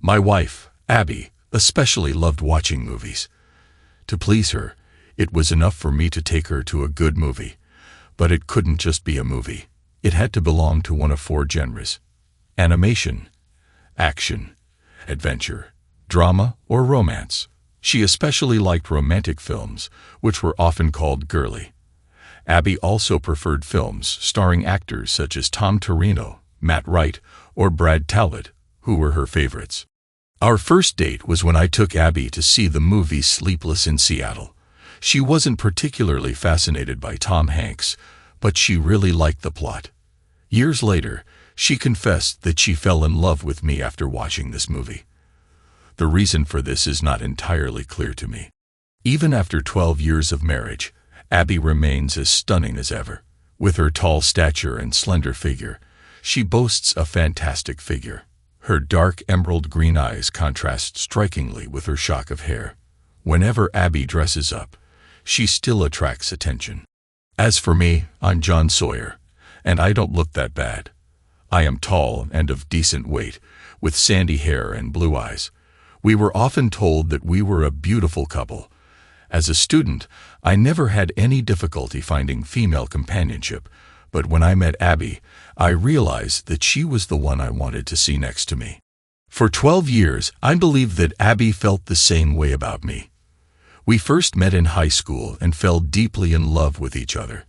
My wife, Abby, especially loved watching movies. To please her, it was enough for me to take her to a good movie. But it couldn't just be a movie. It had to belong to one of four genres: animation, action, adventure, drama, or romance. She especially liked romantic films, which were often called girly. Abby also preferred films starring actors such as Tom Torino, Matt Wright, or Brad Talbot, who were her favorites. Our first date was when I took Abby to see the movie Sleepless in Seattle. She wasn't particularly fascinated by Tom Hanks, but she really liked the plot. Years later, she confessed that she fell in love with me after watching this movie. The reason for this is not entirely clear to me. Even after 12 years of marriage, Abby remains as stunning as ever. With her tall stature and slender figure, she boasts a fantastic figure. Her dark emerald green eyes contrast strikingly with her shock of hair. Whenever Abby dresses up, she still attracts attention. As for me, I'm John Sawyer, and I don't look that bad. I am tall and of decent weight, with sandy hair and blue eyes. We were often told that we were a beautiful couple. As a student, I never had any difficulty finding female companionship, but when I met Abby, I realized that she was the one I wanted to see next to me. For 12 years, I believed that Abby felt the same way about me. We first met in high school and fell deeply in love with each other.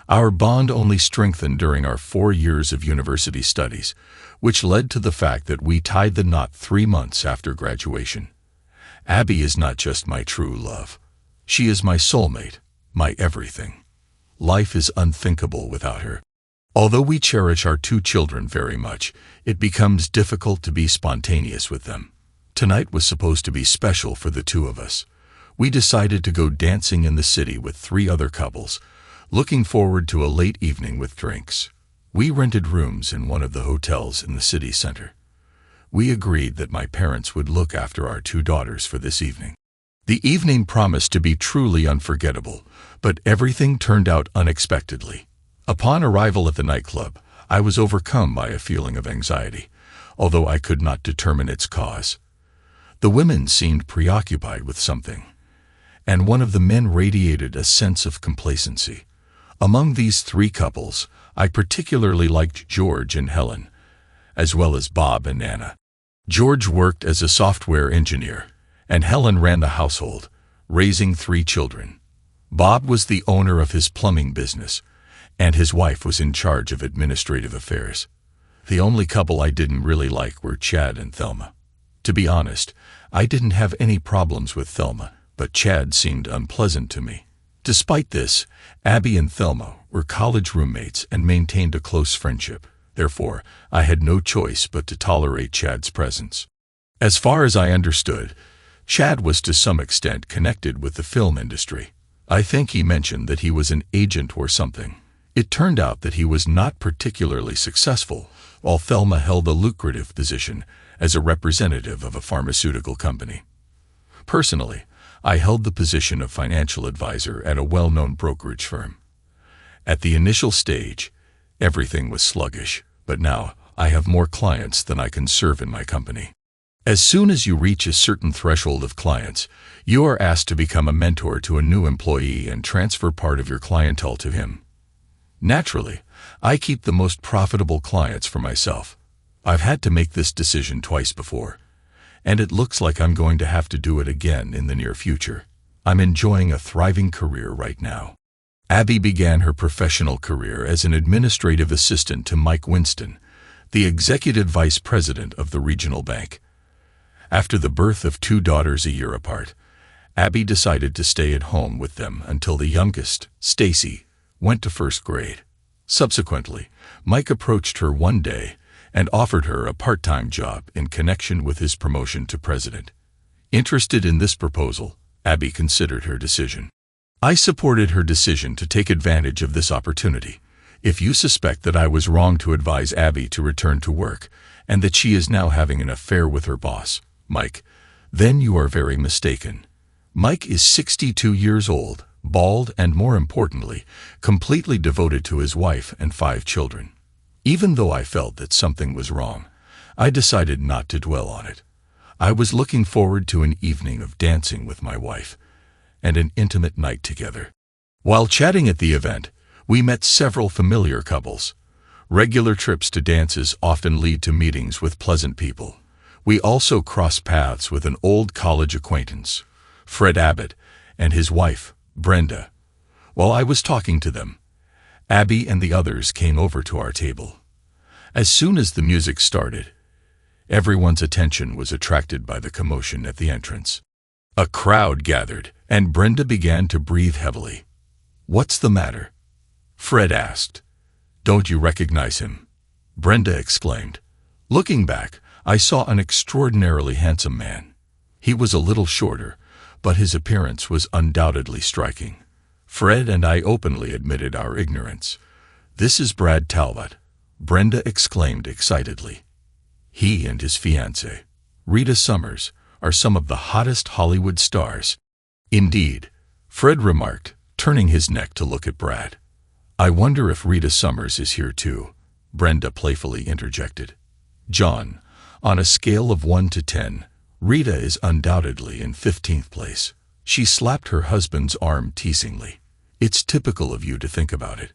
Our bond only strengthened during our 4 years of university studies, which led to the fact that we tied the knot 3 months after graduation. Abby is not just my true love. She is my soulmate, my everything. Life is unthinkable without her. Although we cherish our 2 children very much, it becomes difficult to be spontaneous with them. Tonight was supposed to be special for the 2 of us. We decided to go dancing in the city with 3 other couples, looking forward to a late evening with drinks. We rented rooms in one of the hotels in the city center. We agreed that my parents would look after our 2 daughters for this evening. The evening promised to be truly unforgettable, but everything turned out unexpectedly. Upon arrival at the nightclub, I was overcome by a feeling of anxiety, although I could not determine its cause. The women seemed preoccupied with something, and one of the men radiated a sense of complacency. Among these 3 couples, I particularly liked George and Helen, as well as Bob and Anna. George worked as a software engineer, and Helen ran the household, raising 3 children. Bob was the owner of his plumbing business, and his wife was in charge of administrative affairs. The only couple I didn't really like were Chad and Thelma. To be honest, I didn't have any problems with Thelma, but Chad seemed unpleasant to me. Despite this, Abby and Thelma were college roommates and maintained a close friendship. Therefore, I had no choice but to tolerate Chad's presence. As far as I understood, Chad was to some extent connected with the film industry. I think he mentioned that he was an agent or something. It turned out that he was not particularly successful, while Thelma held a lucrative position as a representative of a pharmaceutical company. Personally, I held the position of financial advisor at a well-known brokerage firm. At the initial stage, everything was sluggish, but now I have more clients than I can serve in my company. As soon as you reach a certain threshold of clients, you are asked to become a mentor to a new employee and transfer part of your clientele to him. Naturally, I keep the most profitable clients for myself. I've had to make this decision twice before, and it looks like I'm going to have to do it again in the near future. I'm enjoying a thriving career right now. Abby began her professional career as an administrative assistant to Mike Winston, the executive vice president of the regional bank. After the birth of 2 daughters a year apart, Abby decided to stay at home with them until the youngest, Stacy, went to 1st grade. Subsequently, Mike approached her one day and offered her a part-time job in connection with his promotion to president. Interested in this proposal, Abby considered her decision. I supported her decision to take advantage of this opportunity. If you suspect that I was wrong to advise Abby to return to work and that she is now having an affair with her boss, Mike, then you are very mistaken. Mike is 62 years old, bald, and more importantly, completely devoted to his wife and 5 children. Even though I felt that something was wrong, I decided not to dwell on it. I was looking forward to an evening of dancing with my wife and an intimate night together. While chatting at the event, we met several familiar couples. Regular trips to dances often lead to meetings with pleasant people. We also crossed paths with an old college acquaintance, Fred Abbott, and his wife, Brenda. While I was talking to them, Abby and the others came over to our table. As soon as the music started, everyone's attention was attracted by the commotion at the entrance. A crowd gathered, and Brenda began to breathe heavily. "What's the matter?" Fred asked. "Don't you recognize him?" Brenda exclaimed. Looking back, I saw an extraordinarily handsome man. He was a little shorter, but his appearance was undoubtedly striking. Fred and I openly admitted our ignorance. "This is Brad Talbot," Brenda exclaimed excitedly. "He and his fiancée, Rita Summers, are some of the hottest Hollywood stars." "Indeed," Fred remarked, turning his neck to look at Brad. "I wonder if Rita Summers is here too," Brenda playfully interjected. "John, on a scale of 1 to 10, Rita is undoubtedly in 15th place." She slapped her husband's arm teasingly. "It's typical of you to think about it."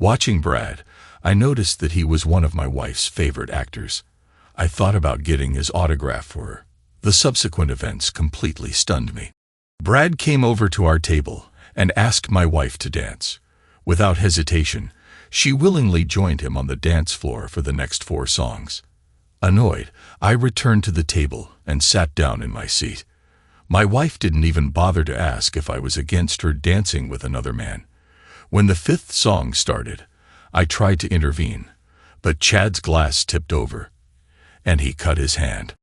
Watching Brad, I noticed that he was one of my wife's favorite actors. I thought about getting his autograph for her. The subsequent events completely stunned me. Brad came over to our table and asked my wife to dance. Without hesitation, she willingly joined him on the dance floor for the next 4 songs. Annoyed, I returned to the table and sat down in my seat. My wife didn't even bother to ask if I was against her dancing with another man. When the 5th song started, I tried to intervene, but Chad's glass tipped over, and he cut his hand.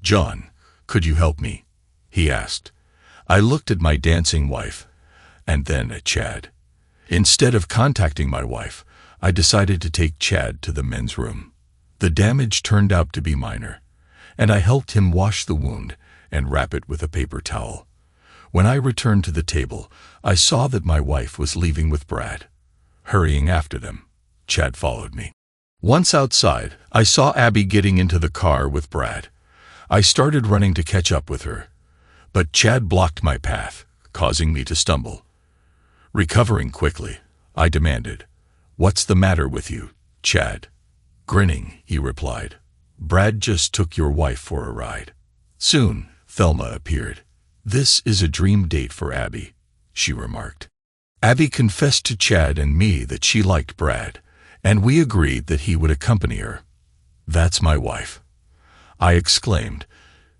"John, could you help me?" he asked. I looked at my dancing wife, and then at Chad. Instead of contacting my wife, I decided to take Chad to the men's room. The damage turned out to be minor, and I helped him wash the wound and wrap it with a paper towel. When I returned to the table, I saw that my wife was leaving with Brad. Hurrying after them, Chad followed me. Once outside, I saw Abby getting into the car with Brad. I started running to catch up with her, but Chad blocked my path, causing me to stumble. Recovering quickly, I demanded, "What's the matter with you, Chad?" Grinning, he replied, "Brad just took your wife for a ride." Soon, Thelma appeared. "This is a dream date for Abby," she remarked. Abby confessed to Chad and me that she liked Brad, and we agreed that he would accompany her. "That's my wife," I exclaimed.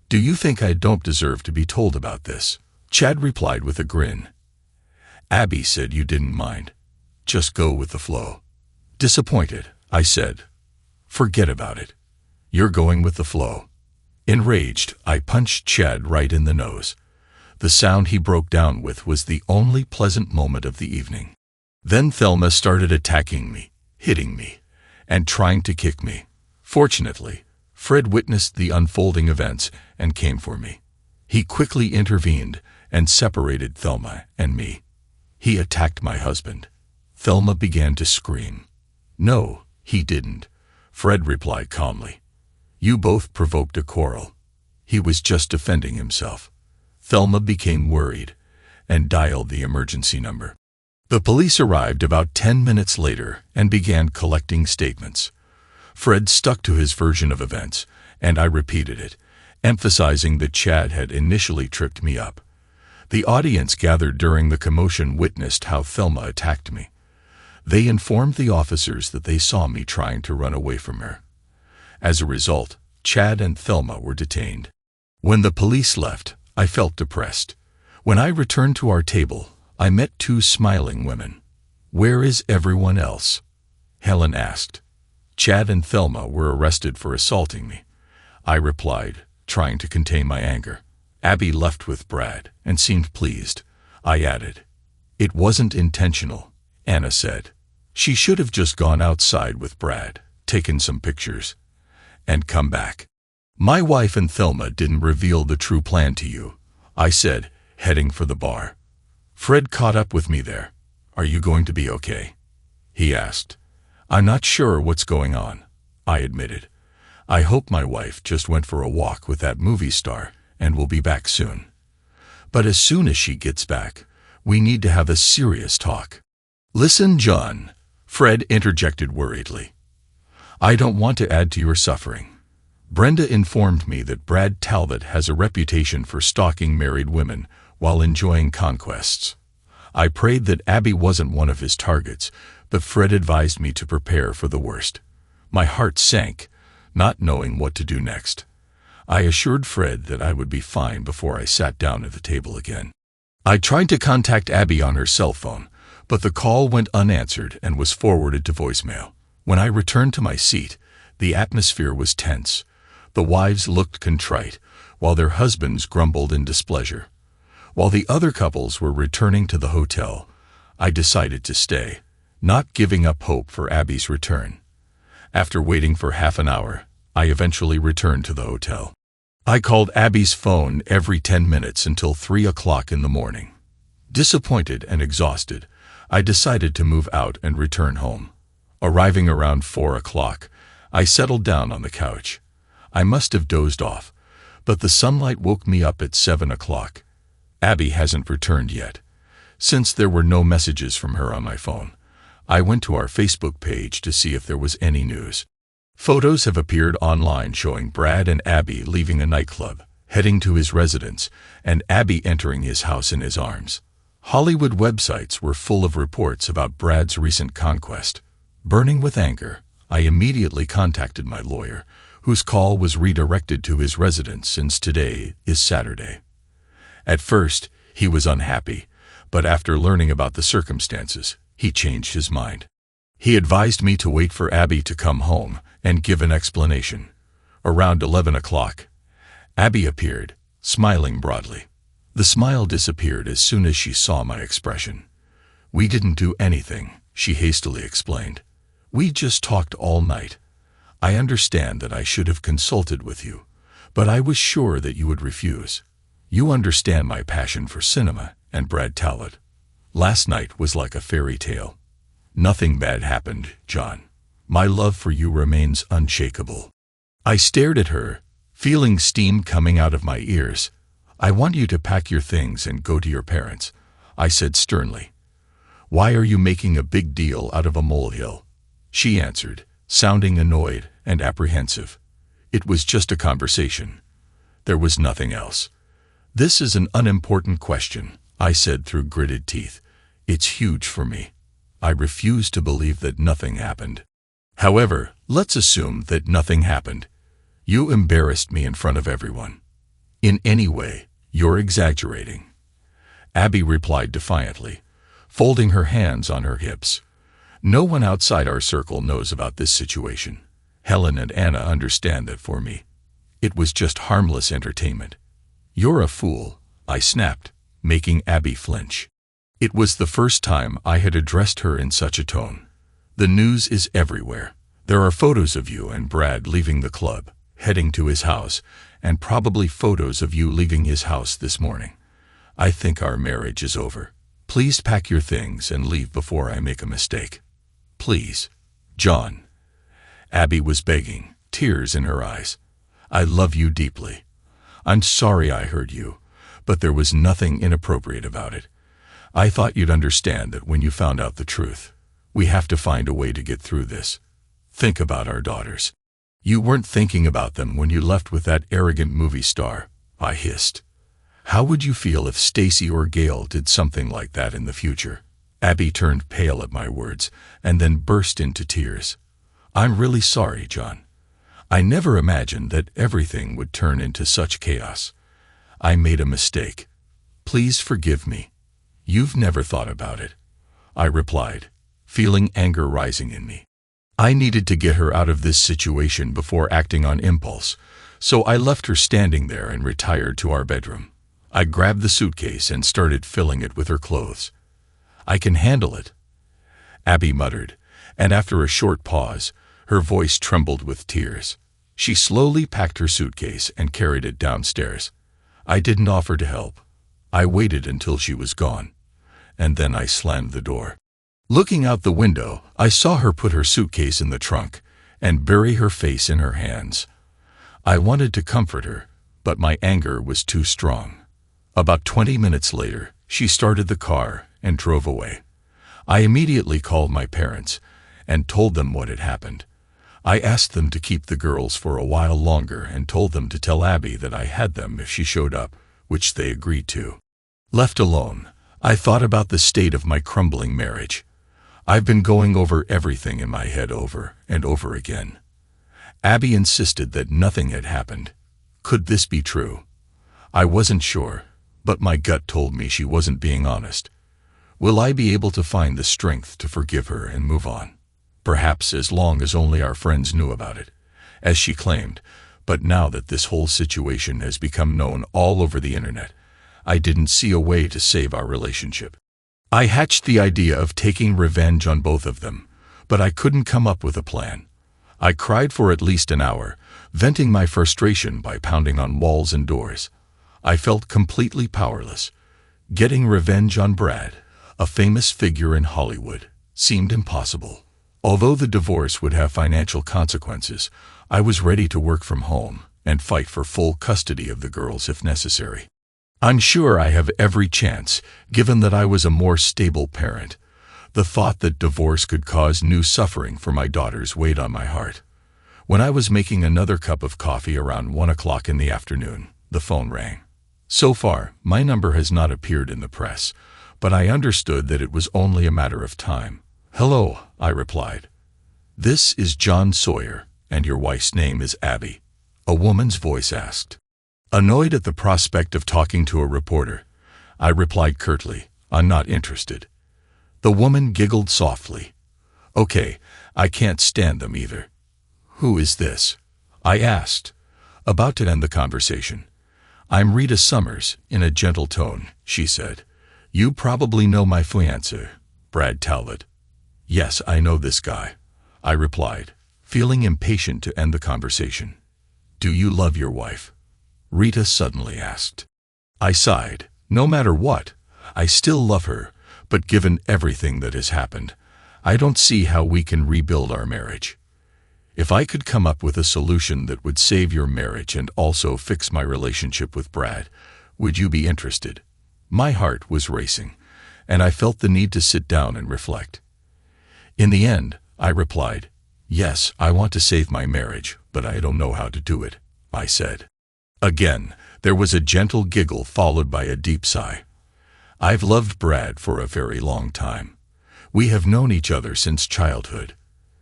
"Do you think I don't deserve to be told about this?" Chad replied with a grin. "Abby said you didn't mind. Just go with the flow." Disappointed, I said, "Forget about it. You're going with the flow." Enraged, I punched Chad right in the nose. The sound he broke down with was the only pleasant moment of the evening. Then Thelma started attacking me, hitting me, and trying to kick me. Fortunately, Fred witnessed the unfolding events and came for me. He quickly intervened and separated Thelma and me. He attacked my husband. Thelma began to scream. "No, he didn't," Fred replied calmly. "You both provoked a quarrel. He was just defending himself." Thelma became worried and dialed the emergency number. The police arrived about 10 minutes later and began collecting statements. Fred stuck to his version of events, and I repeated it, emphasizing that Chad had initially tripped me up. The audience gathered during the commotion witnessed how Thelma attacked me. They informed the officers that they saw me trying to run away from her. As a result, Chad and Thelma were detained. When the police left, I felt depressed. When I returned to our table, I met 2 smiling women. "Where is everyone else?" Helen asked. "Chad and Thelma were arrested for assaulting me," I replied, trying to contain my anger. "Abby left with Brad and seemed pleased," I added. "It wasn't intentional," Anna said. "She should have just gone outside with Brad, taken some pictures, and come back." "My wife and Thelma didn't reveal the true plan to you," I said, heading for the bar. Fred caught up with me there. "Are you going to be okay?" he asked. "I'm not sure what's going on," I admitted. I hope my wife just went for a walk with that movie star and will be back soon. But as soon as she gets back, we need to have a serious talk." "Listen, John," Fred interjected worriedly. "I don't want to add to your suffering. Brenda informed me that Brad Talbot has a reputation for stalking married women while enjoying conquests. I prayed that Abby wasn't one of his targets, but Fred advised me to prepare for the worst. My heart sank, not knowing what to do next. I assured Fred that I would be fine before I sat down at the table again. I tried to contact Abby on her cell phone, but the call went unanswered and was forwarded to voicemail. When I returned to my seat, the atmosphere was tense. The wives looked contrite, while their husbands grumbled in displeasure. While the other couples were returning to the hotel, I decided to stay, not giving up hope for Abby's return. After waiting for half an hour, I eventually returned to the hotel. I called Abby's phone every 10 minutes until 3 o'clock in the morning. Disappointed and exhausted, I decided to move out and return home. Arriving around 4 o'clock, I settled down on the couch. I must have dozed off, but the sunlight woke me up at 7 o'clock. Abby hasn't returned yet. Since there were no messages from her on my phone, I went to our Facebook page to see if there was any news. Photos have appeared online showing Brad and Abby leaving a nightclub, heading to his residence, and Abby entering his house in his arms. Hollywood websites were full of reports about Brad's recent conquest. Burning with anger, I immediately contacted my lawyer, whose call was redirected to his residence since today is Saturday. At first, he was unhappy, but after learning about the circumstances, he changed his mind. He advised me to wait for Abby to come home and give an explanation. Around 11 o'clock, Abby appeared, smiling broadly. The smile disappeared as soon as she saw my expression. "We didn't do anything," she hastily explained. "We just talked all night. I understand that I should have consulted with you, but I was sure that you would refuse. You understand my passion for cinema and Brad Talbot. Last night was like a fairy tale. Nothing bad happened, John. My love for you remains unshakable." I stared at her, feeling steam coming out of my ears. "I want you to pack your things and go to your parents," I said sternly. "Why are you making a big deal out of a molehill?" She answered, sounding annoyed and apprehensive. "It was just a conversation. There was nothing else." "This is an unimportant question," I said through gritted teeth. "It's huge for me. I refuse to believe that nothing happened. However, let's assume that nothing happened. You embarrassed me in front of everyone. In any way, you're exaggerating." Abby replied defiantly, folding her hands on her hips. "No one outside our circle knows about this situation. Helen and Anna understand that for me. It was just harmless entertainment." "You're a fool," I snapped, making Abby flinch. It was the first time I had addressed her in such a tone. "The news is everywhere. There are photos of you and Brad leaving the club, heading to his house, and probably photos of you leaving his house this morning. I think our marriage is over. Please pack your things and leave before I make a mistake. Please, John." Abby was begging, tears in her eyes. "I love you deeply. I'm sorry I hurt you, but there was nothing inappropriate about it. I thought you'd understand that when you found out the truth. We have to find a way to get through this. Think about our daughters." "You weren't thinking about them when you left with that arrogant movie star," I hissed. "How would you feel if Stacy or Gail did something like that in the future?" Abby turned pale at my words and then burst into tears. "I'm really sorry, John. I never imagined that everything would turn into such chaos. I made a mistake. Please forgive me." "You've never thought about it," I replied, feeling anger rising in me. I needed to get her out of this situation before acting on impulse, so I left her standing there and retired to our bedroom. I grabbed the suitcase and started filling it with her clothes. "I can handle it," Abby muttered, and after a short pause, her voice trembled with tears. She slowly packed her suitcase and carried it downstairs. I didn't offer to help. I waited until she was gone, and then I slammed the door. Looking out the window, I saw her put her suitcase in the trunk and bury her face in her hands. I wanted to comfort her, but my anger was too strong. About 20 minutes later, she started the car and drove away. I immediately called my parents and told them what had happened. I asked them to keep the girls for a while longer and told them to tell Abby that I had them if she showed up, which they agreed to. Left alone, I thought about the state of my crumbling marriage. I've been going over everything in my head over and over again. Abby insisted that nothing had happened. Could this be true? I wasn't sure, but my gut told me she wasn't being honest. Will I be able to find the strength to forgive her and move on? Perhaps as long as only our friends knew about it, as she claimed, but now that this whole situation has become known all over the internet, I didn't see a way to save our relationship. I hatched the idea of taking revenge on both of them, but I couldn't come up with a plan. I cried for at least an hour, venting my frustration by pounding on walls and doors. I felt completely powerless. Getting revenge on Brad, a famous figure in Hollywood, seemed impossible. Although the divorce would have financial consequences, I was ready to work from home and fight for full custody of the girls if necessary. I'm sure I have every chance, given that I was a more stable parent. The thought that divorce could cause new suffering for my daughters weighed on my heart. When I was making another cup of coffee around 1 o'clock in the afternoon, the phone rang. So far, my number has not appeared in the press, but I understood that it was only a matter of time. "Hello," I replied. "This is John Sawyer, and your wife's name is Abby," a woman's voice asked. Annoyed at the prospect of talking to a reporter, I replied curtly, "I'm not interested." The woman giggled softly. "Okay, I can't stand them either." "Who is this?" I asked, about to end the conversation. "I'm Rita Summers," in a gentle tone, she said. "You probably know my fiancé, Brad Talbot." "Yes, I know this guy," I replied, feeling impatient to end the conversation. "Do you love your wife?" Rita suddenly asked. I sighed. "No matter what, I still love her, but given everything that has happened, I don't see how we can rebuild our marriage. If I could come up with a solution that would save your marriage and also fix my relationship with Brad, would you be interested?" My heart was racing, and I felt the need to sit down and reflect. In the end, I replied, "Yes, I want to save my marriage, but I don't know how to do it," I said. Again, there was a gentle giggle followed by a deep sigh. "I've loved Brad for a very long time. We have known each other since childhood.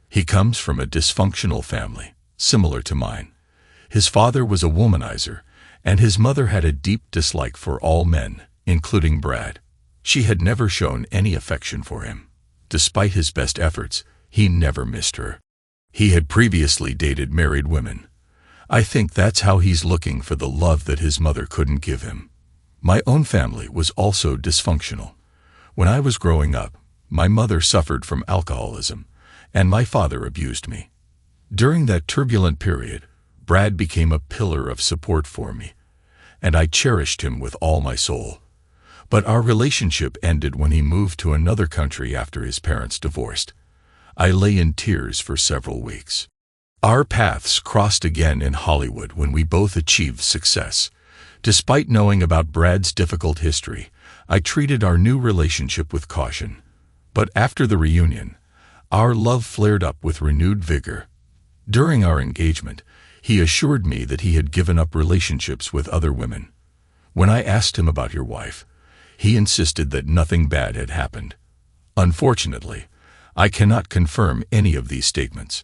He comes from a dysfunctional family, similar to mine. His father was a womanizer, and his mother had a deep dislike for all men, including Brad. She had never shown any affection for him. Despite his best efforts, he never missed her. He had previously dated married women. I think that's how he's looking for the love that his mother couldn't give him. My own family was also dysfunctional. When I was growing up, my mother suffered from alcoholism, and my father abused me. During that turbulent period, Brad became a pillar of support for me, and I cherished him with all my soul. But our relationship ended when he moved to another country after his parents divorced. I lay in tears for several weeks. Our paths crossed again in Hollywood when we both achieved success. Despite knowing about Brad's difficult history, I treated our new relationship with caution. But after the reunion, our love flared up with renewed vigor. During our engagement, he assured me that he had given up relationships with other women. When I asked him about your wife, he insisted that nothing bad had happened. Unfortunately, I cannot confirm any of these statements.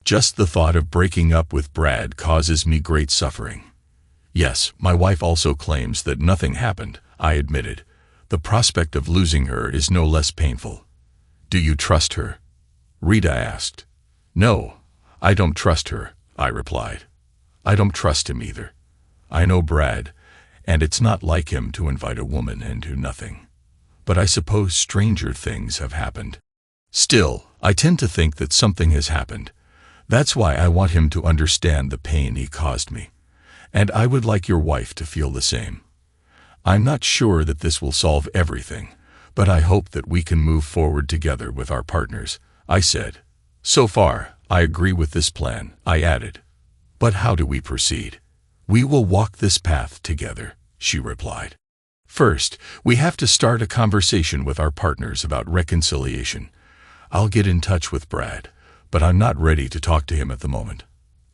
Just the thought of breaking up with Brad causes me great suffering. Yes, my wife also claims that nothing happened, I admitted. The prospect of losing her is no less painful. "Do you trust her?" Rita asked. "No, I don't trust her," I replied. "I don't trust him either. I know Brad, and it's not like him to invite a woman into nothing. But I suppose stranger things have happened. Still, I tend to think that something has happened. That's why I want him to understand the pain he caused me. And I would like your wife to feel the same. I'm not sure that this will solve everything, but I hope that we can move forward together with our partners," I said. "So far, I agree with this plan," I added. But how do we proceed? We will walk this path together, she replied. First, we have to start a conversation with our partners about reconciliation. I'll get in touch with Brad, but I'm not ready to talk to him at the moment.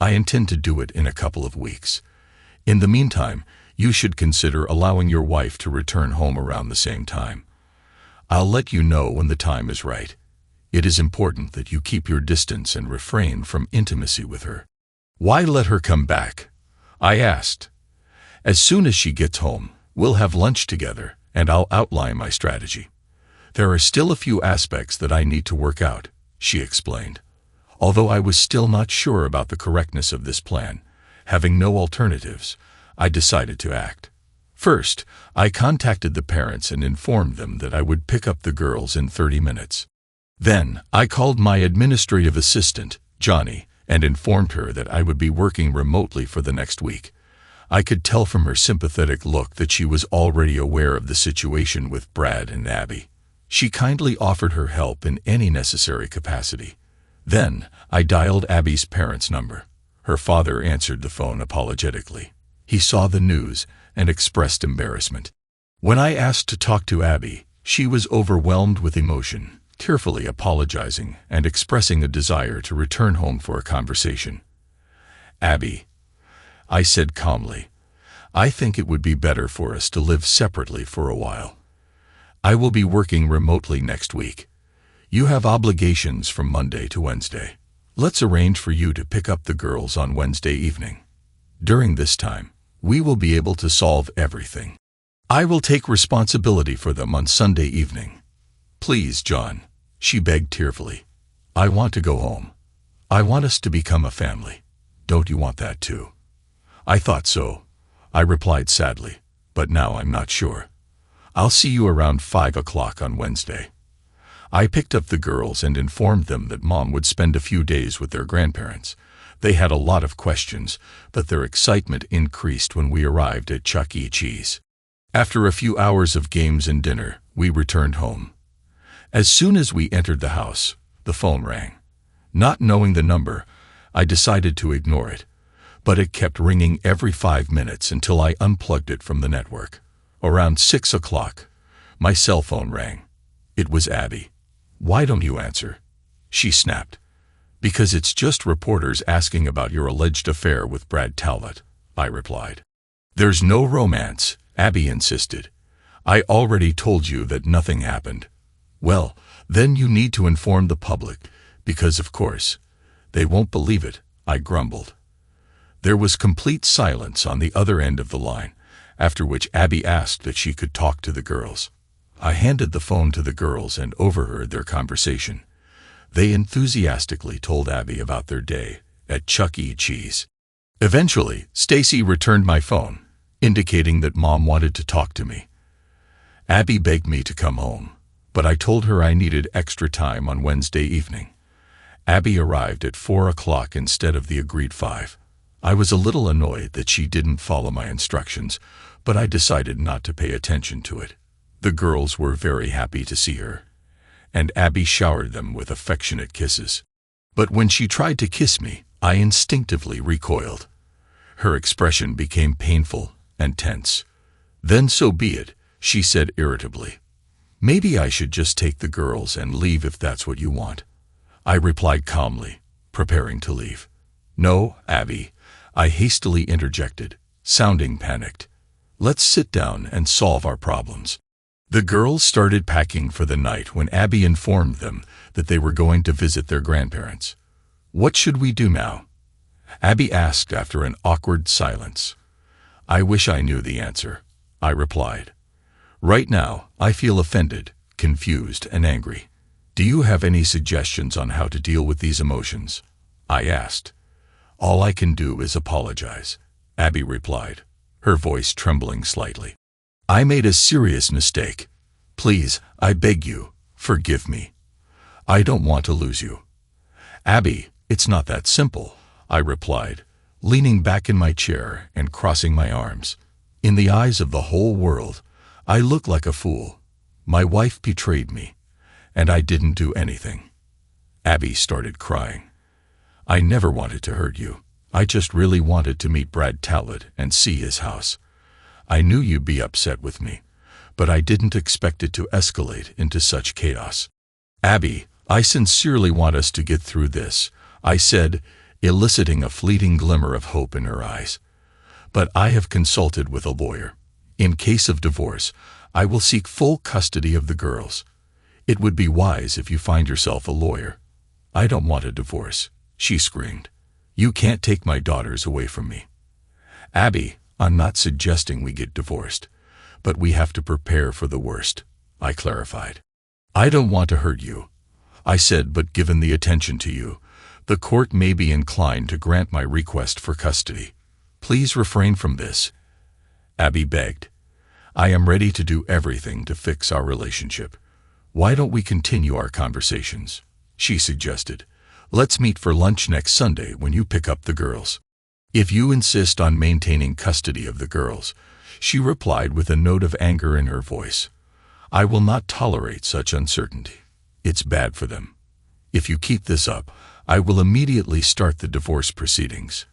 I intend to do it in a couple of weeks. In the meantime, you should consider allowing your wife to return home around the same time. I'll let you know when the time is right. It is important that you keep your distance and refrain from intimacy with her. Why let her come back? I asked. As soon as she gets home, we'll have lunch together, and I'll outline my strategy. There are still a few aspects that I need to work out, she explained. Although I was still not sure about the correctness of this plan, having no alternatives, I decided to act. First, I contacted the parents and informed them that I would pick up the girls in 30 minutes. Then, I called my administrative assistant, Johnny, and informed her that I would be working remotely for the next week. I could tell from her sympathetic look that she was already aware of the situation with Brad and Abby. She kindly offered her help in any necessary capacity. Then, I dialed Abby's parents' number. Her father answered the phone apologetically. He saw the news and expressed embarrassment. When I asked to talk to Abby, she was overwhelmed with emotion, tearfully apologizing and expressing a desire to return home for a conversation. Abby, I said calmly, I think it would be better for us to live separately for a while. I will be working remotely next week. You have obligations from Monday to Wednesday. Let's arrange for you to pick up the girls on Wednesday evening. During this time, we will be able to solve everything. I will take responsibility for them on Sunday evening. Please, John, she begged tearfully. I want to go home. I want us to become a family. Don't you want that too? I thought so, I replied sadly, but now I'm not sure. I'll see you around 5 o'clock on Wednesday. I picked up the girls and informed them that Mom would spend a few days with their grandparents. They had a lot of questions, but their excitement increased when we arrived at Chuck E. Cheese. After a few hours of games and dinner, we returned home. As soon as we entered the house, the phone rang. Not knowing the number, I decided to ignore it, but it kept ringing every 5 minutes until I unplugged it from the network. Around 6 o'clock, my cell phone rang. It was Abby. Why don't you answer? She snapped. Because it's just reporters asking about your alleged affair with Brad Talbot, I replied. There's no romance, Abby insisted. I already told you that nothing happened. Well, then you need to inform the public, because of course, they won't believe it, I grumbled. There was complete silence on the other end of the line, after which Abby asked that she could talk to the girls. I handed the phone to the girls and overheard their conversation. They enthusiastically told Abby about their day at Chuck E. Cheese. Eventually, Stacy returned my phone, indicating that Mom wanted to talk to me. Abby begged me to come home, but I told her I needed extra time on Wednesday evening. Abby arrived at 4 o'clock instead of the agreed 5. I was a little annoyed that she didn't follow my instructions, but I decided not to pay attention to it. The girls were very happy to see her, and Abby showered them with affectionate kisses. But when she tried to kiss me, I instinctively recoiled. Her expression became painful and tense. Then so be it, she said irritably. Maybe I should just take the girls and leave if that's what you want. I replied calmly, preparing to leave. No, Abby, I hastily interjected, sounding panicked. Let's sit down and solve our problems. The girls started packing for the night when Abby informed them that they were going to visit their grandparents. What should we do now? Abby asked after an awkward silence. I wish I knew the answer, I replied. Right now, I feel offended, confused, and angry. Do you have any suggestions on how to deal with these emotions? I asked. All I can do is apologize, Abby replied, her voice trembling slightly. I made a serious mistake. Please, I beg you, forgive me. I don't want to lose you. Abby, it's not that simple, I replied, leaning back in my chair and crossing my arms. In the eyes of the whole world, I look like a fool. My wife betrayed me, and I didn't do anything. Abby started crying. I never wanted to hurt you, I just really wanted to meet Brad Talbot and see his house. I knew you'd be upset with me, but I didn't expect it to escalate into such chaos. Abby, I sincerely want us to get through this, I said, eliciting a fleeting glimmer of hope in her eyes. But I have consulted with a lawyer. In case of divorce, I will seek full custody of the girls. It would be wise if you find yourself a lawyer. I don't want a divorce, she screamed. You can't take my daughters away from me. Abby, I'm not suggesting we get divorced, but we have to prepare for the worst, I clarified. I don't want to hurt you, I said, but given the attention to you, the court may be inclined to grant my request for custody. Please refrain from this, Abby begged. I am ready to do everything to fix our relationship. Why don't we continue our conversations? She suggested. Let's meet for lunch next Sunday when you pick up the girls. If you insist on maintaining custody of the girls, she replied with a note of anger in her voice. I will not tolerate such uncertainty. It's bad for them. If you keep this up, I will immediately start the divorce proceedings.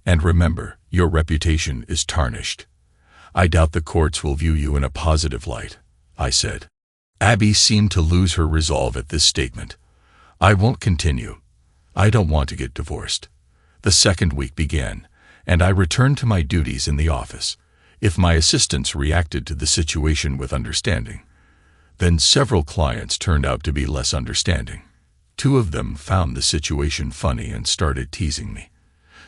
And remember, your reputation is tarnished. I doubt the courts will view you in a positive light, I said. Abby seemed to lose her resolve at this statement. I won't continue. I don't want to get divorced. The second week began, and I returned to my duties in the office. If my assistants reacted to the situation with understanding, then several clients turned out to be less understanding. 2 of them found the situation funny and started teasing me.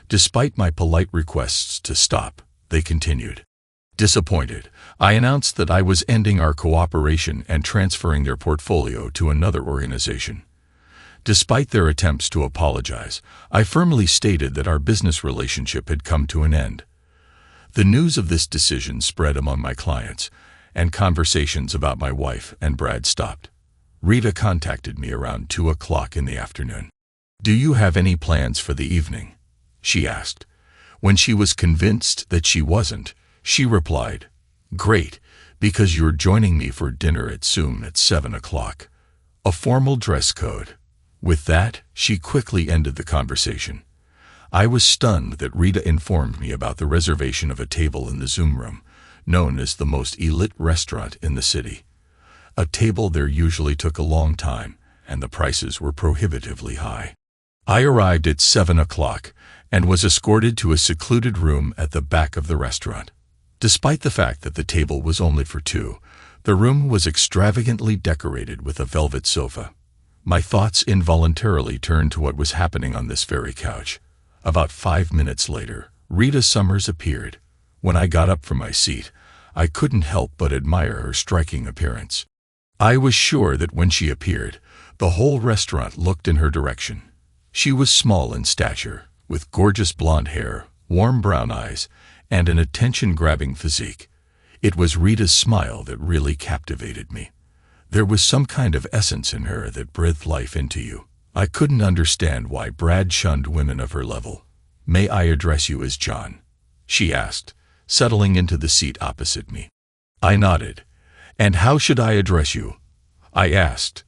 Despite my polite requests to stop, they continued. Disappointed, I announced that I was ending our cooperation and transferring their portfolio to another organization. Despite their attempts to apologize, I firmly stated that our business relationship had come to an end. The news of this decision spread among my clients, and conversations about my wife and Brad stopped. Rita contacted me around 2 o'clock in the afternoon. Do you have any plans for the evening? She asked. When she was convinced that she wasn't, she replied, Great, because you're joining me for dinner at Zoom at 7 o'clock. A formal dress code. With that, she quickly ended the conversation. I was stunned that Rita informed me about the reservation of a table in the Zoom room, known as the most elite restaurant in the city. A table there usually took a long time, and the prices were prohibitively high. I arrived at 7 o'clock and was escorted to a secluded room at the back of the restaurant. Despite the fact that the table was only for 2, the room was extravagantly decorated with a velvet sofa. My thoughts involuntarily turned to what was happening on this very couch. About 5 minutes later, Rita Summers appeared. When I got up from my seat, I couldn't help but admire her striking appearance. I was sure that when she appeared, the whole restaurant looked in her direction. She was small in stature, with gorgeous blonde hair, warm brown eyes, and an attention-grabbing physique. It was Rita's smile that really captivated me. There was some kind of essence in her that breathed life into you. I couldn't understand why Brad shunned women of her level. May I address you as John? She asked, settling into the seat opposite me. I nodded. And how should I address you? I asked.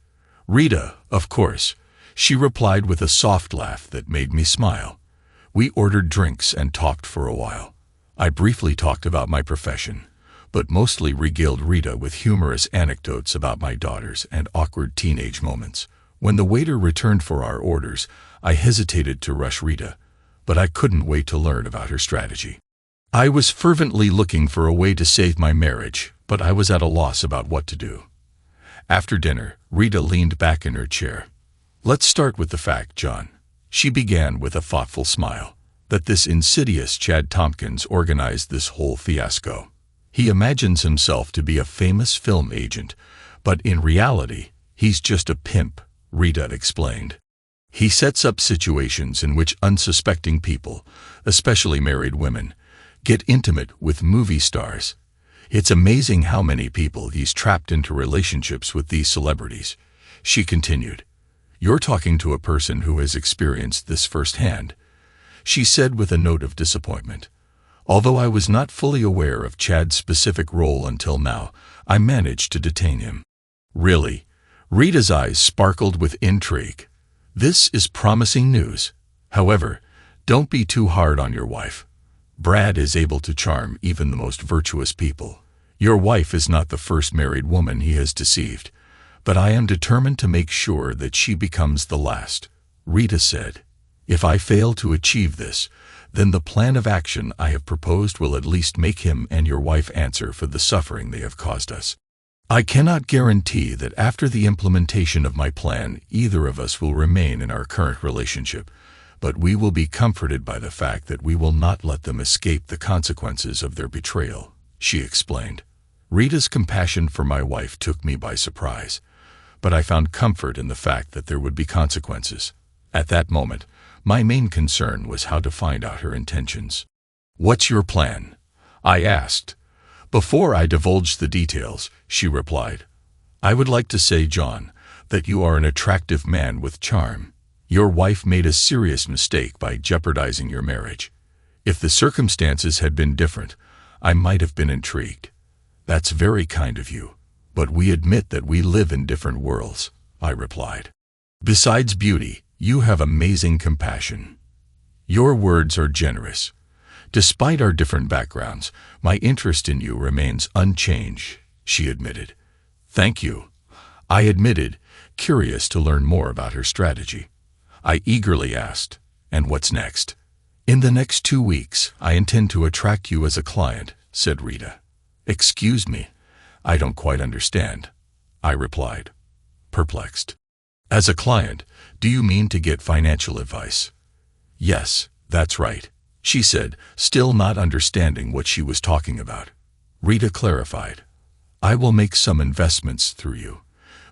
Rita, of course, she replied with a soft laugh that made me smile. We ordered drinks and talked for a while. I briefly talked about my profession, but mostly regaled Rita with humorous anecdotes about my daughters and awkward teenage moments. When the waiter returned for our orders, I hesitated to rush Rita, but I couldn't wait to learn about her strategy. I was fervently looking for a way to save my marriage, but I was at a loss about what to do. After dinner, Rita leaned back in her chair. Let's start with the fact, John. She began with a thoughtful smile, that this insidious Chad Tompkins organized this whole fiasco. He imagines himself to be a famous film agent, but in reality, he's just a pimp, Rita explained. He sets up situations in which unsuspecting people, especially married women, get intimate with movie stars. It's amazing how many people he's trapped into relationships with these celebrities, she continued. You're talking to a person who has experienced this firsthand, she said with a note of disappointment. Although I was not fully aware of Chad's specific role until now, I managed to detain him. Really? Rita's eyes sparkled with intrigue. This is promising news. However, Don't be too hard on your wife. Brad is able to charm even the most virtuous people. Your wife is not the first married woman he has deceived, but I am determined to make sure that she becomes the last," Rita said. "If I fail to achieve this, then the plan of action I have proposed will at least make him and your wife answer for the suffering they have caused us. I cannot guarantee that after the implementation of my plan either of us will remain in our current relationship, but we will be comforted by the fact that we will not let them escape the consequences of their betrayal," she explained. Rita's compassion for my wife took me by surprise, but I found comfort in the fact that there would be consequences. At that moment, my main concern was how to find out her intentions. "What's your plan?" I asked. "Before I divulge the details," she replied, "I would like to say, John, that you are an attractive man with charm. Your wife made a serious mistake by jeopardizing your marriage. If the circumstances had been different, I might have been intrigued. That's very kind of you, but we admit that we live in different worlds," I replied. "Besides beauty, you have amazing compassion. Your words are generous. Despite our different backgrounds, my interest in you remains unchanged," she admitted. "Thank you," I admitted, curious to learn more about her strategy. I eagerly asked, "And what's next?" "In the next 2 weeks, I intend to attract you as a client," said Rita. "Excuse me, I don't quite understand," I replied, perplexed. "As a client, do you mean to get financial advice?" "Yes, that's right," she said, still not understanding what she was talking about. Rita clarified, "I will make some investments through you,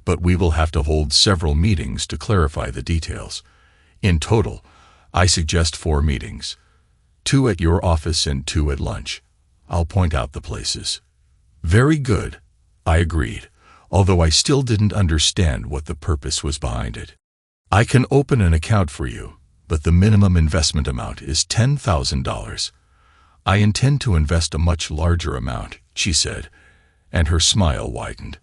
but we will have to hold several meetings to clarify the details. In total, I suggest 4 meetings, 2 at your office and 2 at lunch. I'll point out the places." "Very good," I agreed, although I still didn't understand what the purpose was behind it. "I can open an account for you, but the minimum investment amount is $10,000. "I intend to invest a much larger amount," she said, and her smile widened.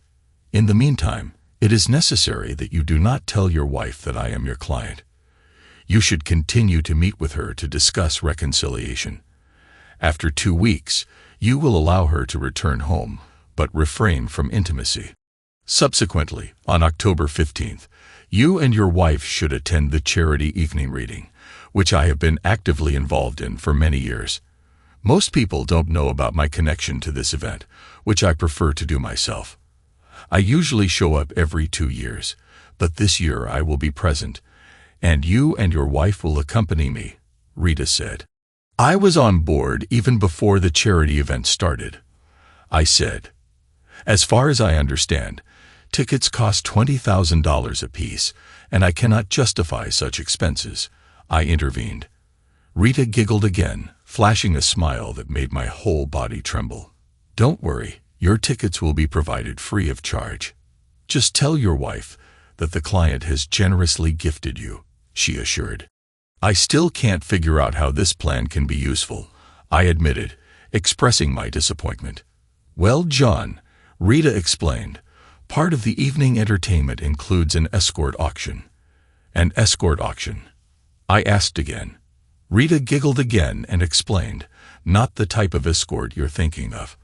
"In the meantime, it is necessary that you do not tell your wife that I am your client. You should continue to meet with her to discuss reconciliation. After 2 weeks, you will allow her to return home, but refrain from intimacy. Subsequently, on October 15th, you and your wife should attend the charity evening reading, which I have been actively involved in for many years. Most people don't know about my connection to this event, which I prefer to do myself. I usually show up every 2 years, but this year I will be present, and you and your wife will accompany me," Rita said. "I was on board even before the charity event started," I said. "As far as I understand, tickets cost $20,000 apiece, and I cannot justify such expenses," I intervened. Rita giggled again, flashing a smile that made my whole body tremble. "Don't worry, your tickets will be provided free of charge. Just tell your wife that the client has generously gifted you," she assured. "I still can't figure out how this plan can be useful," I admitted, expressing my disappointment. "Well, John," Rita explained, "part of the evening entertainment includes an escort auction." "An escort auction?" I asked again. Rita giggled again and explained, "Not the type of escort you're thinking of.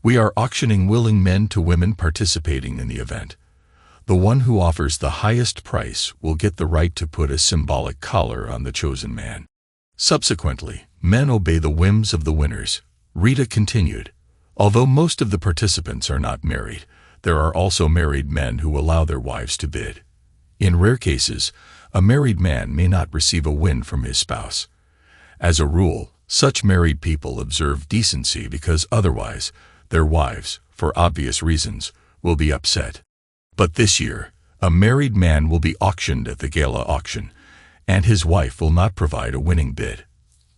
We are auctioning willing men to women participating in the event. The one who offers the highest price will get the right to put a symbolic collar on the chosen man. Subsequently, men obey the whims of the winners," Rita continued. "Although most of the participants are not married, there are also married men who allow their wives to bid. In rare cases, a married man may not receive a win from his spouse. As a rule, such married people observe decency because otherwise, their wives, for obvious reasons, will be upset. But this year, a married man will be auctioned at the gala auction, and his wife will not provide a winning bid.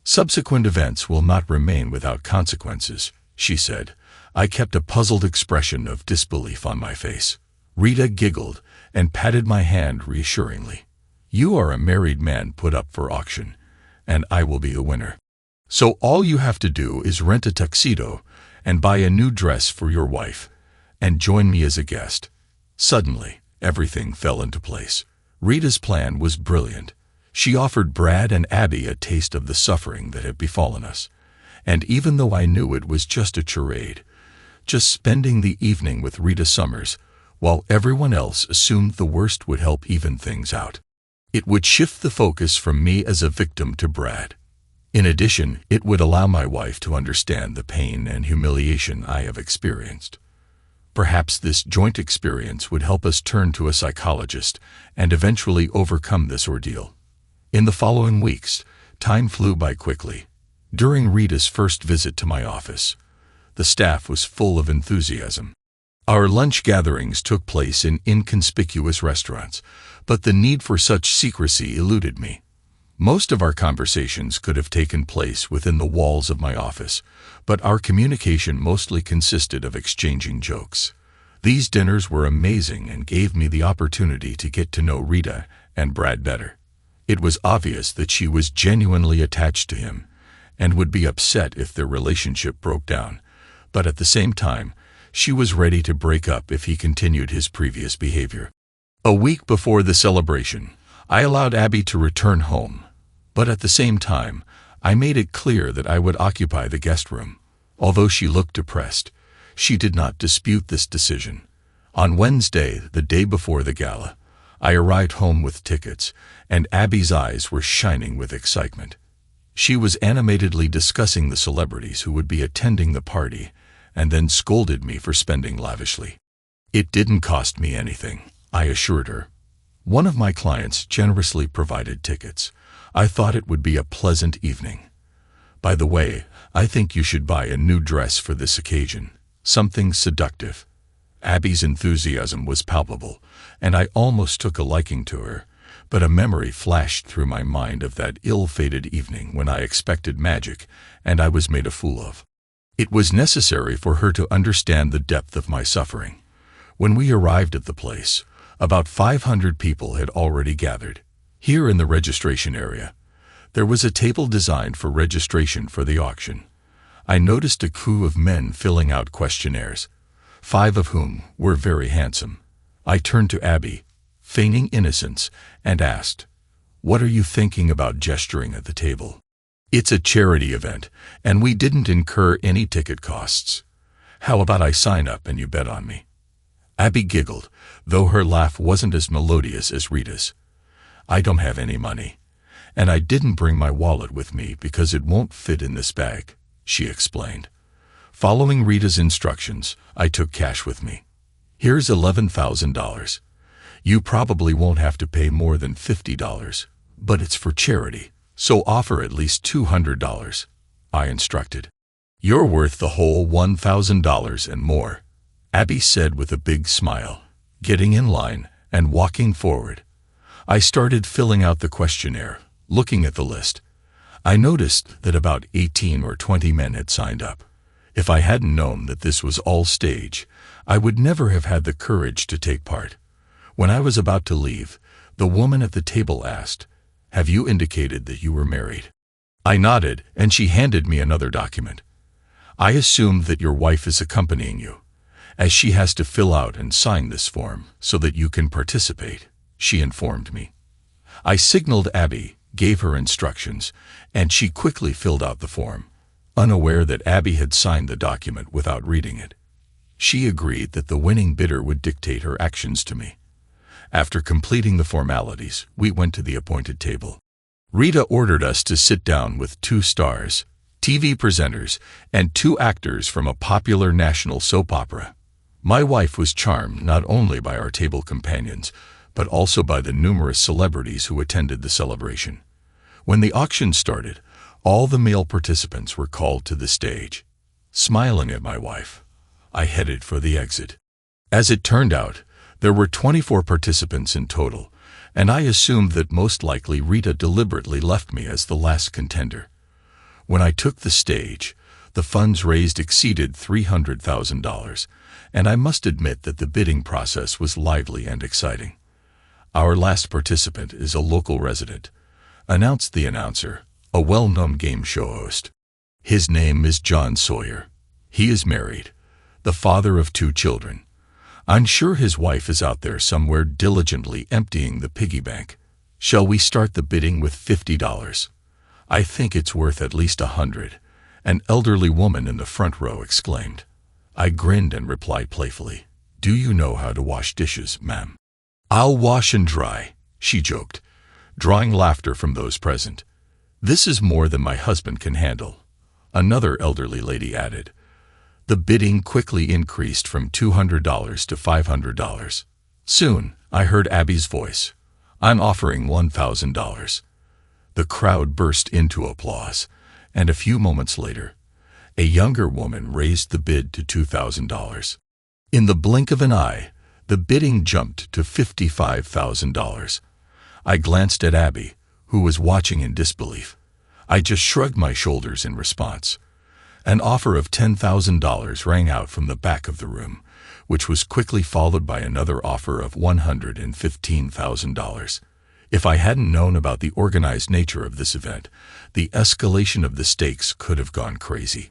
Subsequent events will not remain without consequences," she said. I kept a puzzled expression of disbelief on my face. Rita giggled and patted my hand reassuringly. "You are a married man put up for auction, and I will be the winner. So all you have to do is rent a tuxedo and buy a new dress for your wife, and join me as a guest." Suddenly, everything fell into place. Rita's plan was brilliant. She offered Brad and Abby a taste of the suffering that had befallen us, and even though I knew it was just a charade, just spending the evening with Rita Summers, while everyone else assumed the worst would help even things out. It would shift the focus from me as a victim to Brad. In addition, it would allow my wife to understand the pain and humiliation I have experienced. Perhaps this joint experience would help us turn to a psychologist and eventually overcome this ordeal. In the following weeks, time flew by quickly. During Rita's first visit to my office, the staff was full of enthusiasm. Our lunch gatherings took place in inconspicuous restaurants, but the need for such secrecy eluded me. Most of our conversations could have taken place within the walls of my office, but our communication mostly consisted of exchanging jokes. These dinners were amazing and gave me the opportunity to get to know Rita and Brad better. It was obvious that she was genuinely attached to him and would be upset if their relationship broke down, but at the same time, she was ready to break up if he continued his previous behavior. A week before the celebration, I allowed Abby to return home, but at the same time, I made it clear that I would occupy the guest room. Although she looked depressed, she did not dispute this decision. On Wednesday, the day before the gala, I arrived home with tickets, and Abby's eyes were shining with excitement. She was animatedly discussing the celebrities who would be attending the party, and then scolded me for spending lavishly. It didn't cost me anything, I assured her. One of my clients generously provided tickets. I thought it would be a pleasant evening. By the way, I think you should buy a new dress for this occasion, something seductive. Abby's enthusiasm was palpable, and I almost took a liking to her, but a memory flashed through my mind of that ill-fated evening when I expected magic and I was made a fool of. It was necessary for her to understand the depth of my suffering. When we arrived at the place, about 500 people had already gathered. Here in the registration area, there was a table designed for registration for the auction. I noticed a crew of men filling out questionnaires, 5 of whom were very handsome. I turned to Abby, feigning innocence, and asked, "What are you thinking about gesturing at the table? It's a charity event, and we didn't incur any ticket costs. How about I sign up and you bet on me?" Abby giggled, though her laugh wasn't as melodious as Rita's. "I don't have any money, and I didn't bring my wallet with me because it won't fit in this bag," she explained. Following Rita's instructions, I took cash with me. "Here's $11,000. You probably won't have to pay more than $50, but it's for charity, so offer at least $200, I instructed. "You're worth the whole $1,000 and more," Abby said with a big smile, getting in line and walking forward. I started filling out the questionnaire, looking at the list. I noticed that about 18 or 20 men had signed up. If I hadn't known that this was all stage, I would never have had the courage to take part. When I was about to leave, the woman at the table asked, "Have you indicated that you were married?" I nodded, and she handed me another document. "I assume that your wife is accompanying you, as she has to fill out and sign this form so that you can participate," she informed me. I signaled Abby, gave her instructions, and she quickly filled out the form, unaware that Abby had signed the document without reading it. She agreed that the winning bidder would dictate her actions to me. After completing the formalities, we went to the appointed table. Rita ordered us to sit down with 2 stars, TV presenters, and 2 actors from a popular national soap opera. My wife was charmed not only by our table companions, but also by the numerous celebrities who attended the celebration. When the auction started, all the male participants were called to the stage. Smiling at my wife, I headed for the exit. As it turned out, there were 24 participants in total, and I assumed that most likely Rita deliberately left me as the last contender. When I took the stage, the funds raised exceeded $300,000, and I must admit that the bidding process was lively and exciting. "Our last participant is a local resident," announced the announcer, a well-known game show host. "His name is John Sawyer. He is married, the father of 2 children. I'm sure his wife is out there somewhere diligently emptying the piggy bank," Shall we start the bidding with $50? I think it's worth at least $100, an elderly woman in the front row exclaimed. I grinned and replied playfully, Do you know how to wash dishes, ma'am? I'll wash and dry, she joked, drawing laughter from those present. This is more than my husband can handle, another elderly lady added. The bidding quickly increased from $200 to $500. Soon, I heard Abby's voice. I'm offering $1,000. The crowd burst into applause, and a few moments later, a younger woman raised the bid to $2,000. In the blink of an eye, the bidding jumped to $55,000. I glanced at Abby, who was watching in disbelief. I just shrugged my shoulders in response. An offer of $10,000 rang out from the back of the room, which was quickly followed by another offer of $115,000. If I hadn't known about the organized nature of this event, the escalation of the stakes could have gone crazy.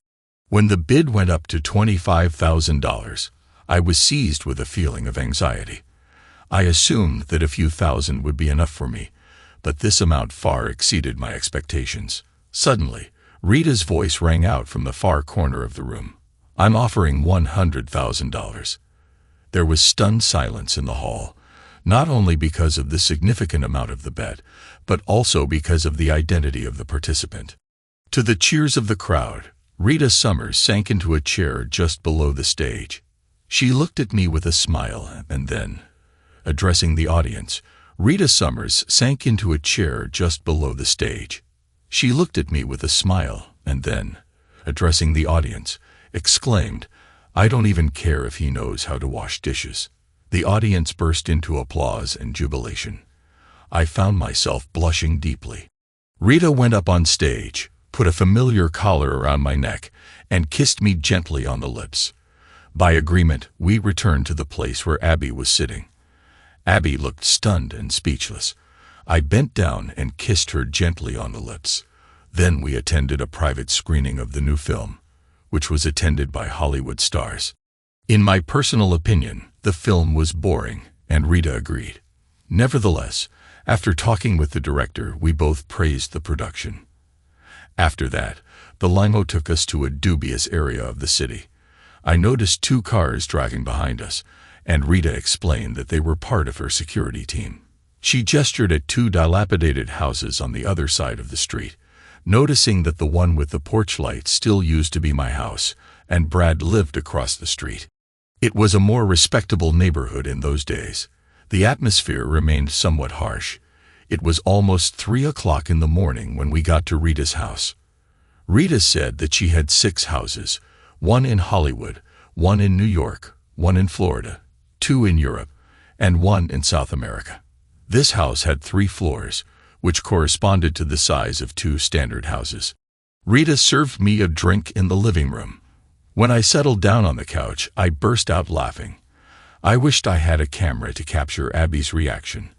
When the bid went up to $25,000, I was seized with a feeling of anxiety. I assumed that a few thousand would be enough for me, but this amount far exceeded my expectations. Suddenly, Rita's voice rang out from the far corner of the room. I'm offering $100,000. There was stunned silence in the hall, not only because of the significant amount of the bet, but also because of the identity of the participant. To the cheers of the crowd, Rita Summers sank into a chair just below the stage. She looked at me with a smile, and then, addressing the audience, Rita Summers sank into a chair just below the stage. She looked at me with a smile, and then, addressing the audience, exclaimed, I don't even care if he knows how to wash dishes. The audience burst into applause and jubilation. I found myself blushing deeply. Rita went up on stage, put a familiar collar around my neck, and kissed me gently on the lips. By agreement, we returned to the place where Abby was sitting. Abby looked stunned and speechless. I bent down and kissed her gently on the lips. Then we attended a private screening of the new film, which was attended by Hollywood stars. In my personal opinion, the film was boring, and Rita agreed. Nevertheless, after talking with the director, we both praised the production. After that, the limo took us to a dubious area of the city. I noticed 2 cars driving behind us, and Rita explained that they were part of her security team. She gestured at 2 dilapidated houses on the other side of the street, noticing that the one with the porch light still used to be my house, and Brad lived across the street. It was a more respectable neighborhood in those days. The atmosphere remained somewhat harsh. It was almost 3 o'clock in the morning when we got to Rita's house. Rita said that she had 6 houses, 1 in Hollywood, 1 in New York, 1 in Florida, 2 in Europe, and 1 in South America. This house had 3 floors, which corresponded to the size of 2 standard houses. Rita served me a drink in the living room. When I settled down on the couch, I burst out laughing. I wished I had a camera to capture Abby's reaction.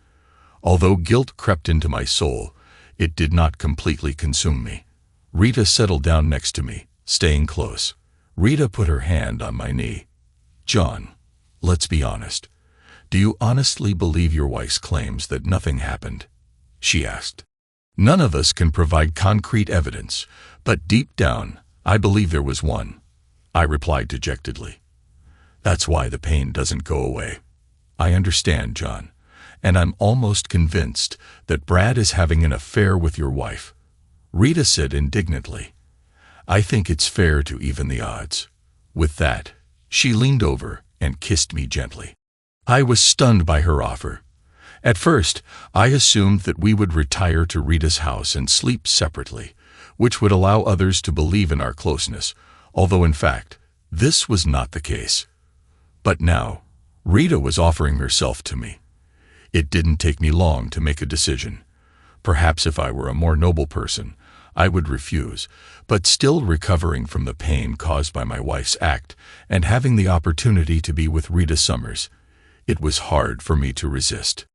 Although guilt crept into my soul, it did not completely consume me. Rita settled down next to me, staying close. Rita put her hand on my knee. John, let's be honest. Do you honestly believe your wife's claims that nothing happened? She asked. None of us can provide concrete evidence, but deep down, I believe there was one. I replied dejectedly. That's why the pain doesn't go away. I understand, John, and I'm almost convinced that Brad is having an affair with your wife. Rita said indignantly. I think it's fair to even the odds. With that, she leaned over and kissed me gently. I was stunned by her offer. At first, I assumed that we would retire to Rita's house and sleep separately, which would allow others to believe in our closeness, although in fact, this was not the case. But now, Rita was offering herself to me. It didn't take me long to make a decision. Perhaps if I were a more noble person, I would refuse, but still recovering from the pain caused by my wife's act and having the opportunity to be with Rita Summers, it was hard for me to resist.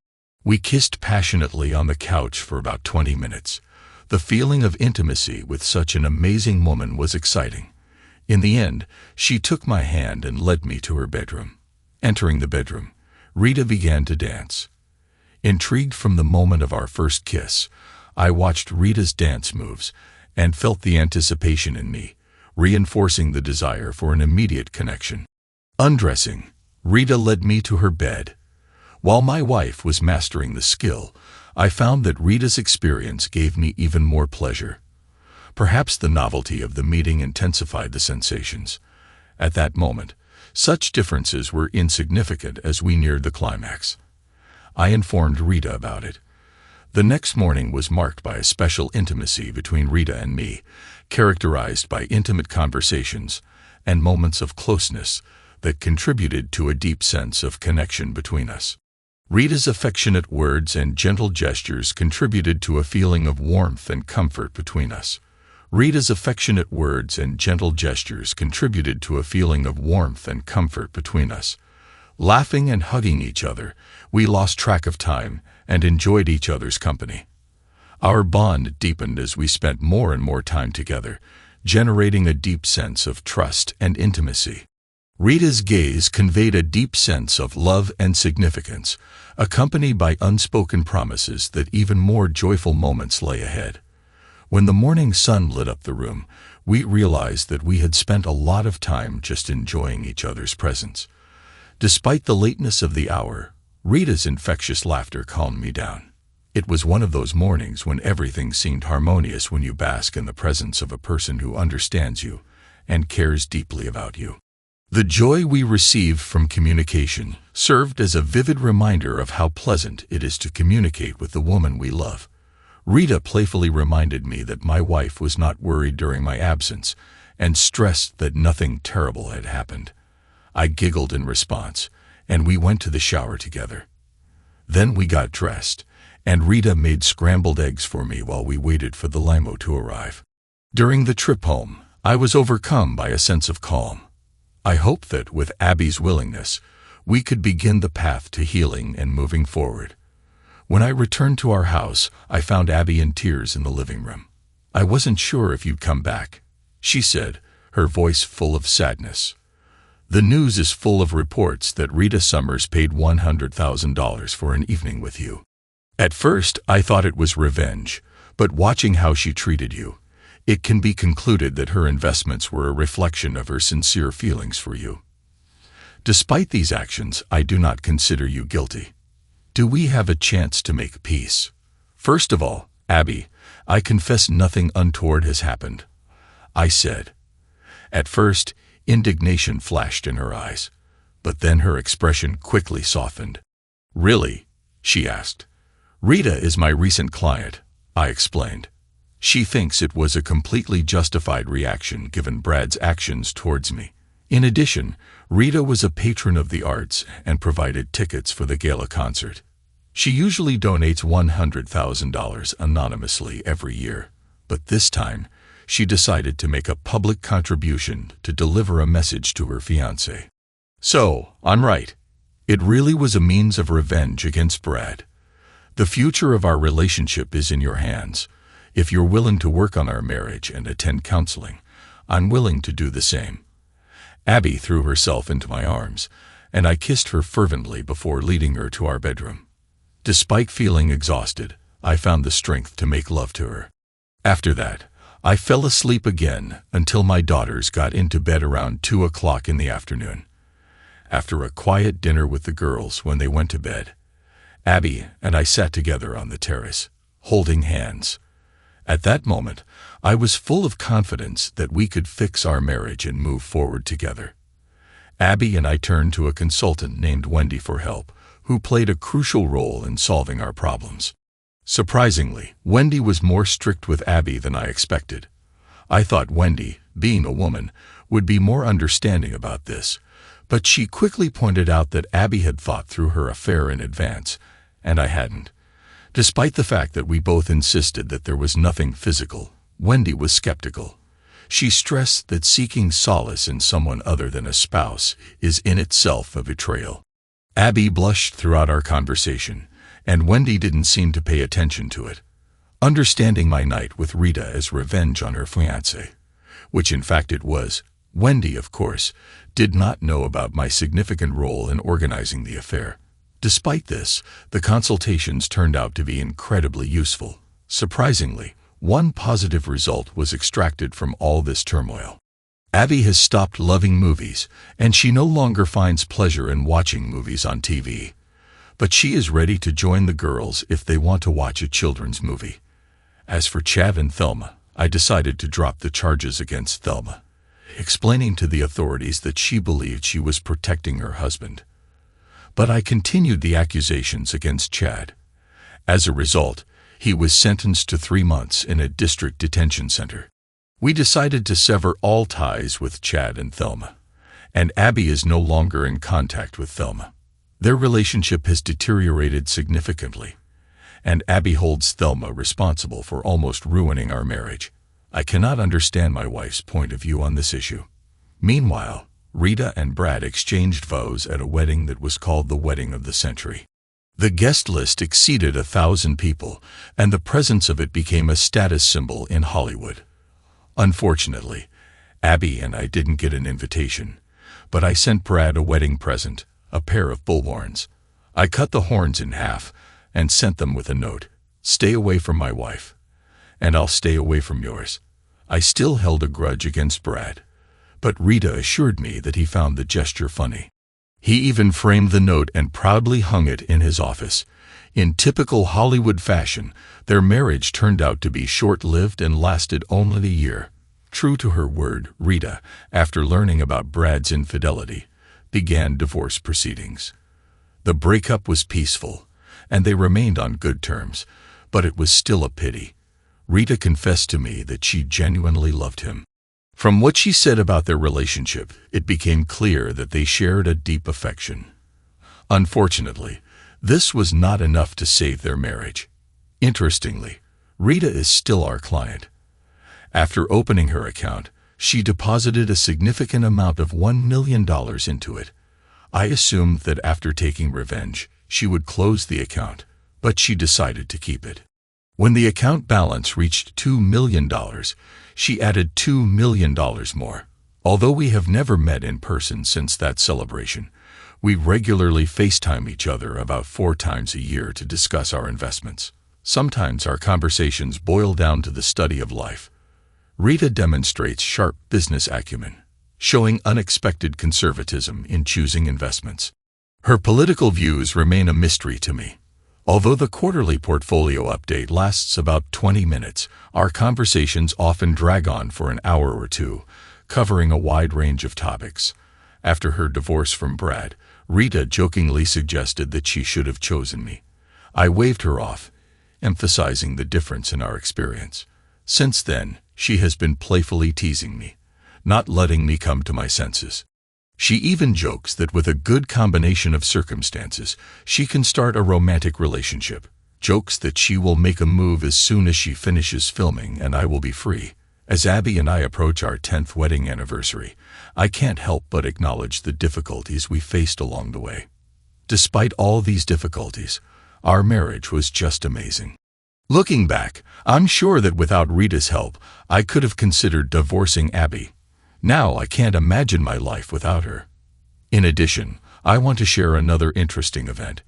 We kissed passionately on the couch for about 20 minutes. The feeling of intimacy with such an amazing woman was exciting. In the end, she took my hand and led me to her bedroom. Entering the bedroom, Rita began to dance. Intrigued from the moment of our first kiss, I watched Rita's dance moves and felt the anticipation in me, reinforcing the desire for an immediate connection. Undressing, Rita led me to her bed. While my wife was mastering the skill, I found that Rita's experience gave me even more pleasure. Perhaps the novelty of the meeting intensified the sensations. At that moment, such differences were insignificant as we neared the climax. I informed Rita about it. The next morning was marked by a special intimacy between Rita and me, characterized by intimate conversations and moments of closeness that contributed to a deep sense of connection between us. Rita's affectionate words and gentle gestures contributed to a feeling of warmth and comfort between us. Rita's affectionate words and gentle gestures contributed to a feeling of warmth and comfort between us. Laughing and hugging each other, we lost track of time and enjoyed each other's company. Our bond deepened as we spent more and more time together, generating a deep sense of trust and intimacy. Rita's gaze conveyed a deep sense of love and significance, accompanied by unspoken promises that even more joyful moments lay ahead. When the morning sun lit up the room, we realized that we had spent a lot of time just enjoying each other's presence. Despite the lateness of the hour, Rita's infectious laughter calmed me down. It was one of those mornings when everything seemed harmonious when you bask in the presence of a person who understands you and cares deeply about you. The joy we received from communication served as a vivid reminder of how pleasant it is to communicate with the woman we love. Rita playfully reminded me that my wife was not worried during my absence and stressed that nothing terrible had happened. I giggled in response, and we went to the shower together. Then we got dressed, and Rita made scrambled eggs for me while we waited for the limo to arrive. During the trip home, I was overcome by a sense of calm. I hoped that, with Abby's willingness, we could begin the path to healing and moving forward. When I returned to our house, I found Abby in tears in the living room. "I wasn't sure if you'd come back," she said, her voice full of sadness. "The news is full of reports that Rita Summers paid $100,000 for an evening with you. At first, I thought it was revenge, but watching how she treated you, it can be concluded that her investments were a reflection of her sincere feelings for you. Despite these actions, I do not consider you guilty. Do we have a chance to make peace? First of all, Abby, I confess nothing untoward has happened," I said. At first, indignation flashed in her eyes, but then her expression quickly softened. "Really?" she asked. "Rita is my recent client," I explained. "She thinks it was a completely justified reaction given Brad's actions towards me. In addition, Rita was a patron of the arts and provided tickets for the gala concert. She usually donates $100,000 anonymously every year, but this time, she decided to make a public contribution to deliver a message to her fiancé. So, I'm right. It really was a means of revenge against Brad. The future of our relationship is in your hands. If you're willing to work on our marriage and attend counseling, I'm willing to do the same." Abby threw herself into my arms, and I kissed her fervently before leading her to our bedroom. Despite feeling exhausted, I found the strength to make love to her. After that, I fell asleep again until my daughters got into bed around 2 o'clock in the afternoon. After a quiet dinner with the girls when they went to bed, Abby and I sat together on the terrace, holding hands. At that moment, I was full of confidence that we could fix our marriage and move forward together. Abby and I turned to a consultant named Wendy for help, who played a crucial role in solving our problems. Surprisingly, Wendy was more strict with Abby than I expected. I thought Wendy, being a woman, would be more understanding about this, but she quickly pointed out that Abby had thought through her affair in advance, and I hadn't. Despite the fact that we both insisted that there was nothing physical, Wendy was skeptical. She stressed that seeking solace in someone other than a spouse is in itself a betrayal. Abby blushed throughout our conversation, and Wendy didn't seem to pay attention to it. Understanding my night with Rita as revenge on her fiancé, which in fact it was, Wendy, of course, did not know about my significant role in organizing the affair. Despite this, the consultations turned out to be incredibly useful. Surprisingly, one positive result was extracted from all this turmoil. Abby has stopped loving movies, and she no longer finds pleasure in watching movies on TV. But she is ready to join the girls if they want to watch a children's movie. As for Chad and Thelma, I decided to drop the charges against Thelma, explaining to the authorities that she believed she was protecting her husband. But I continued the accusations against Chad. As a result, he was sentenced to 3 months in a district detention center. We decided to sever all ties with Chad and Thelma, and Abby is no longer in contact with Thelma. Their relationship has deteriorated significantly, and Abby holds Thelma responsible for almost ruining our marriage. I cannot understand my wife's point of view on this issue. Meanwhile, Rita and Brad exchanged vows at a wedding that was called the Wedding of the Century. The guest list exceeded 1,000 people, and the presence of it became a status symbol in Hollywood. Unfortunately, Abby and I didn't get an invitation, but I sent Brad a wedding present, a pair of bullhorns. I cut the horns in half and sent them with a note: "Stay away from my wife, and I'll stay away from yours." I still held a grudge against Brad, but Rita assured me that he found the gesture funny. He even framed the note and proudly hung it in his office. In typical Hollywood fashion, their marriage turned out to be short-lived and lasted only a year. True to her word, Rita, after learning about Brad's infidelity, began divorce proceedings. The breakup was peaceful, and they remained on good terms, but it was still a pity. Rita confessed to me that she genuinely loved him. From what she said about their relationship, it became clear that they shared a deep affection. Unfortunately, this was not enough to save their marriage. Interestingly, Rita is still our client. After opening her account, she deposited a significant amount of $1 million into it. I assumed that after taking revenge, she would close the account, but she decided to keep it. When the account balance reached $2 million, she added $2 million more. Although we have never met in person since that celebration, we regularly FaceTime each other about 4 times a year to discuss our investments. Sometimes our conversations boil down to the study of life. Rita demonstrates sharp business acumen, showing unexpected conservatism in choosing investments. Her political views remain a mystery to me. Although the quarterly portfolio update lasts about 20 minutes, our conversations often drag on for an hour or two, covering a wide range of topics. After her divorce from Brad, Rita jokingly suggested that she should have chosen me. I waved her off, emphasizing the difference in our experience. Since then, she has been playfully teasing me, not letting me come to my senses. She even jokes that with a good combination of circumstances, she can start a romantic relationship. Jokes that she will make a move as soon as she finishes filming and I will be free. As Abby and I approach our 10th wedding anniversary, I can't help but acknowledge the difficulties we faced along the way. Despite all these difficulties, our marriage was just amazing. Looking back, I'm sure that without Rita's help, I could have considered divorcing Abby. Now I can't imagine my life without her. In addition, I want to share another interesting event.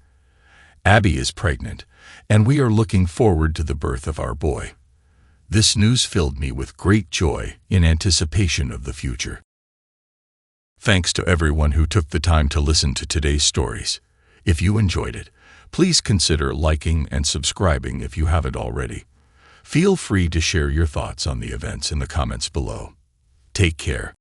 Abby is pregnant, and we are looking forward to the birth of our boy. This news filled me with great joy in anticipation of the future. Thanks to everyone who took the time to listen to today's stories. If you enjoyed it, please consider liking and subscribing if you haven't already. Feel free to share your thoughts on the events in the comments below. Take care.